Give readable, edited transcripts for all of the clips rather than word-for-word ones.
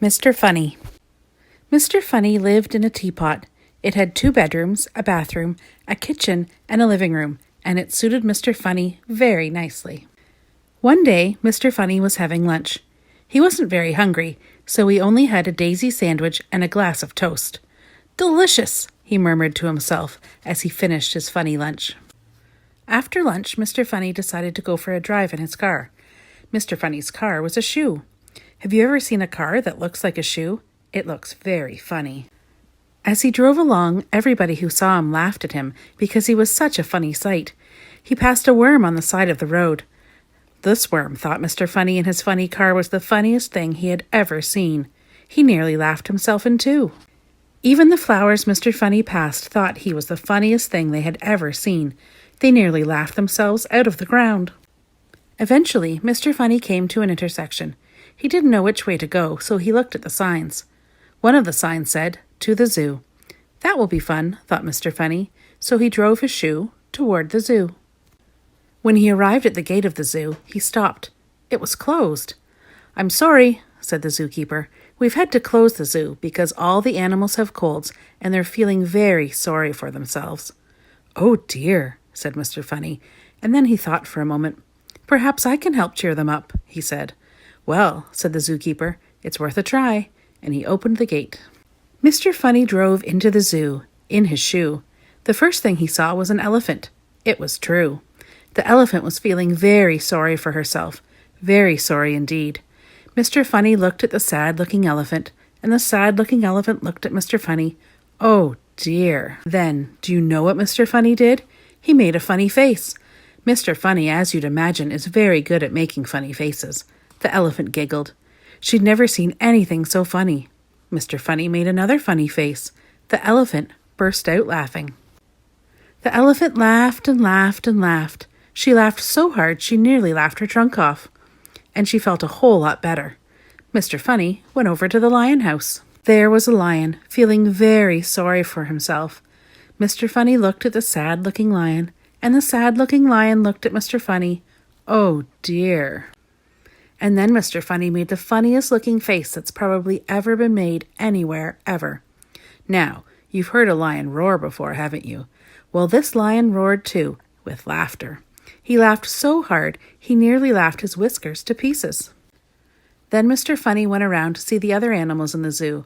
Mr. Funny. Mr. Funny lived in a teapot. It had 2 bedrooms, a bathroom, a kitchen, and a living room, and it suited Mr. Funny very nicely. One day, Mr. Funny was having lunch. He wasn't very hungry, so he only had a daisy sandwich and a glass of toast. "Delicious," he murmured to himself as he finished his funny lunch. After lunch, Mr. Funny decided to go for a drive in his car. Mr. Funny's car was a shoe. Have you ever seen a car that looks like a shoe? It looks very funny. As he drove along, everybody who saw him laughed at him because he was such a funny sight. He passed a worm on the side of the road. This worm thought Mr. Funny in his funny car was the funniest thing he had ever seen. He nearly laughed himself in two. Even the flowers Mr. Funny passed thought he was the funniest thing they had ever seen. They nearly laughed themselves out of the ground. Eventually, Mr. Funny came to an intersection. He didn't know which way to go, so he looked at the signs. One of the signs said, "To the zoo." That will be fun, thought Mr. Funny, so he drove his shoe toward the zoo. When he arrived at the gate of the zoo, he stopped. It was closed. "I'm sorry," said the zookeeper. "We've had to close the zoo because all the animals have colds and they're feeling very sorry for themselves." "Oh dear," said Mr. Funny, and then he thought for a moment. "Perhaps I can help cheer them up," he said. "Well," said the zookeeper, "it's worth a try," and he opened the gate. Mr. Funny drove into the zoo, in his shoe. The first thing he saw was an elephant. It was true. The elephant was feeling very sorry for herself, very sorry indeed. Mr. Funny looked at the sad-looking elephant, and the sad-looking elephant looked at Mr. Funny. Oh, dear. Then, do you know what Mr. Funny did? He made a funny face. Mr. Funny, as you'd imagine, is very good at making funny faces. The elephant giggled. She'd never seen anything so funny. Mr. Funny made another funny face. The elephant burst out laughing. The elephant laughed and laughed and laughed. She laughed so hard she nearly laughed her trunk off. And she felt a whole lot better. Mr. Funny went over to the lion house. There was a lion, feeling very sorry for himself. Mr. Funny looked at the sad-looking lion, and the sad-looking lion looked at Mr. Funny. Oh, dear. And then Mr. Funny made the funniest-looking face that's probably ever been made anywhere, ever. Now, you've heard a lion roar before, haven't you? Well, this lion roared too, with laughter. He laughed so hard, he nearly laughed his whiskers to pieces. Then Mr. Funny went around to see the other animals in the zoo.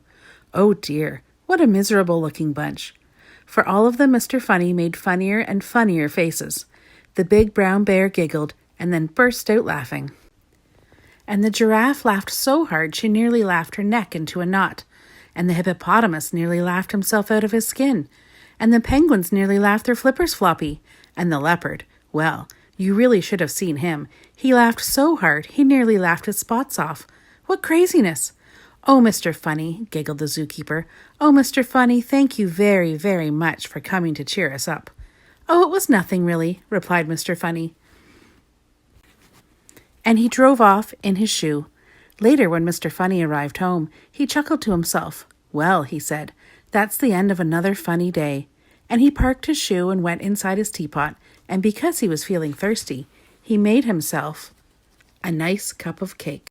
Oh dear, what a miserable-looking bunch. For all of them, Mr. Funny made funnier and funnier faces. The big brown bear giggled and then burst out laughing. And the giraffe laughed so hard she nearly laughed her neck into a knot. And the hippopotamus nearly laughed himself out of his skin. And the penguins nearly laughed their flippers floppy. And the leopard, well, you really should have seen him. He laughed so hard he nearly laughed his spots off. What craziness! "Oh, Mr. Funny," giggled the zookeeper. "Oh, Mr. Funny, thank you very, very much for coming to cheer us up." "Oh, it was nothing, really," replied Mr. Funny. And he drove off in his shoe. Later, when Mr. Funny arrived home, he chuckled to himself. "Well," he said, "that's the end of another funny day." And he parked his shoe and went inside his teapot, and because he was feeling thirsty, he made himself a nice cup of cake.